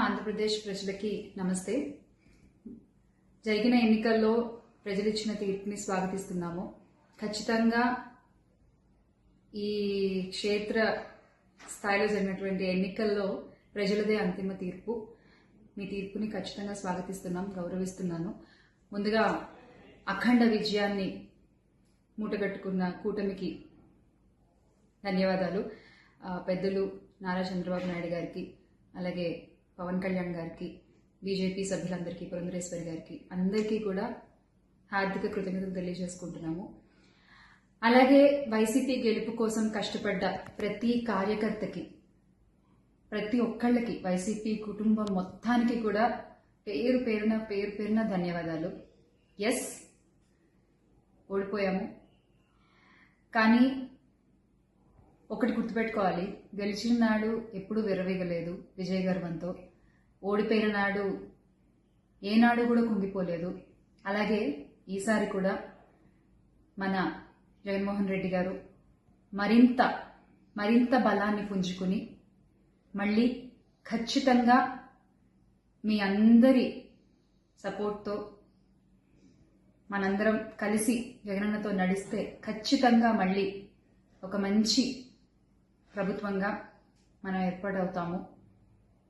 ఆంధ్రప్రదేశ్ ప్రజలకి నమస్తే. జరిగిన ఎన్నికల్లో ప్రజలు ఇచ్చిన తీర్పుని స్వాగతిస్తున్నాము. ఖచ్చితంగా ఈ క్షేత్ర స్థాయిలో జరిగినటువంటి ఎన్నికల్లో ప్రజలదే అంతిమ తీర్పు. మీ తీర్పుని ఖచ్చితంగా స్వాగతిస్తున్నాం, గౌరవిస్తున్నాను. ముందుగా అఖండ విజయాన్ని మూటగట్టుకున్న కూటమికి ధన్యవాదాలు. పెద్దలు నారా చంద్రబాబు నాయుడు గారికి, అలాగే పవన్ కళ్యాణ్ గారికి, బీజేపీ సభ్యులందరికీ, పురంధరేశ్వరి గారికి, అందరికీ కూడా హార్దిక కృతజ్ఞతలు తెలియజేసుకుంటున్నాము. అలాగే వైసీపీ గెలుపు కోసం కష్టపడ్డ ప్రతి కార్యకర్తకి, ప్రతి ఒక్కళ్ళకి, వైసీపీ కుటుంబం మొత్తానికి కూడా పేరు పేరున ధన్యవాదాలు. ఎస్, ఓడిపోయాము, కానీ ఒకటి గుర్తుపెట్టుకోవాలి, గెలిచిన నాడు ఎప్పుడూ విర్రవీగలేదు విజయ గర్వంతో. ఓడిపోయిన నాడు ఏనాడు కూడా కుంగిపోలేదు. అలాగే ఈసారి కూడా మన జగన్మోహన్ రెడ్డి గారు మరింత బలాన్ని పుంజుకుని మళ్ళీ ఖచ్చితంగా మీ అందరి సపోర్ట్తో మనందరం కలిసి జగనన్నతో నడిస్తే ఖచ్చితంగా మళ్ళీ ఒక మంచి ప్రభుత్వంగా మనం ఏర్పాటవుతాము.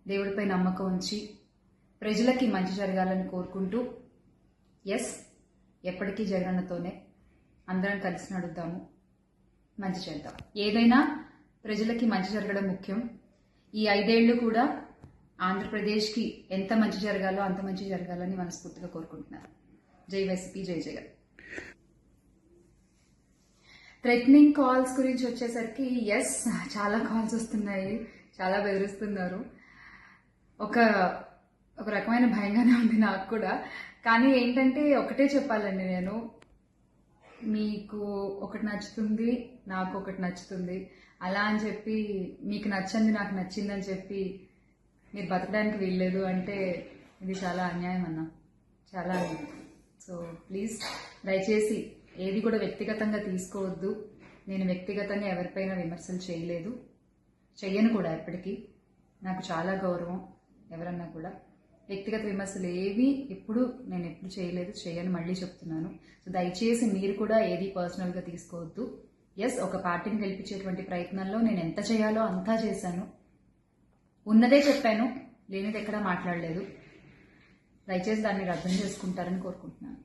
దేవుడిపై నమ్మకం ఉంచి ప్రజలకి మంచి జరగాలని కోరుకుంటూ, ఎస్, ఎప్పటికీ జగనన్నతోనే అందరం కలిసి నడుద్దాము, మంచి చేద్దాం. ఏదైనా ప్రజలకి మంచి జరగడం ముఖ్యం. ఈ 5 ఏళ్లు కూడా ఆంధ్రప్రదేశ్కి ఎంత మంచి జరగాలో అంత మంచి జరగాలని మనస్ఫూర్తిగా కోరుకుంటున్నాను. జై వైసీపీ, జై జగన్. థ్రెటనింగ్ కాల్స్ గురించి వచ్చేసరికి, ఎస్, చాలా కాల్స్ వస్తున్నాయి, చాలా బెదిరిస్తున్నారు. ఒక రకమైన భయంగానే ఉంది నాకు కూడా. కానీ ఏంటంటే ఒకటే చెప్పాలండి, నేను మీకు ఒకటి నచ్చుతుంది, నాకు ఒకటి నచ్చుతుంది, అలా అని చెప్పి మీకు నచ్చింది నాకు నచ్చిందని చెప్పి మీరు బతకడానికి వీల్లేదు అంటే ఇది చాలా అన్యాయం అన్న, చాలా అన్యాయం. సో ప్లీజ్, దయచేసి ఏది కూడా వ్యక్తిగతంగా తీసుకోవద్దు. నేను వ్యక్తిగతంగా ఎవరిపైన విమర్శలు చేయలేదు, చెయ్యను కూడా. ఎప్పటికీ నాకు చాలా గౌరవం. ఎవరన్నా కూడా వ్యక్తిగత విమర్శలు ఏవి ఎప్పుడు చేయలేదు, చేయను, మళ్ళీ చెప్తున్నాను. సో దయచేసి మీరు కూడా ఏది పర్సనల్గా తీసుకోవద్దు. ఎస్, ఒక పార్టీని గెలిపించేటువంటి ప్రయత్నంలో నేను ఎంత చేయాలో అంతా చేశాను, ఉన్నదే చెప్పాను, లేనిది ఎక్కడా మాట్లాడలేదు. దయచేసి దాన్ని అర్థం చేసుకుంటారని కోరుకుంటున్నాను.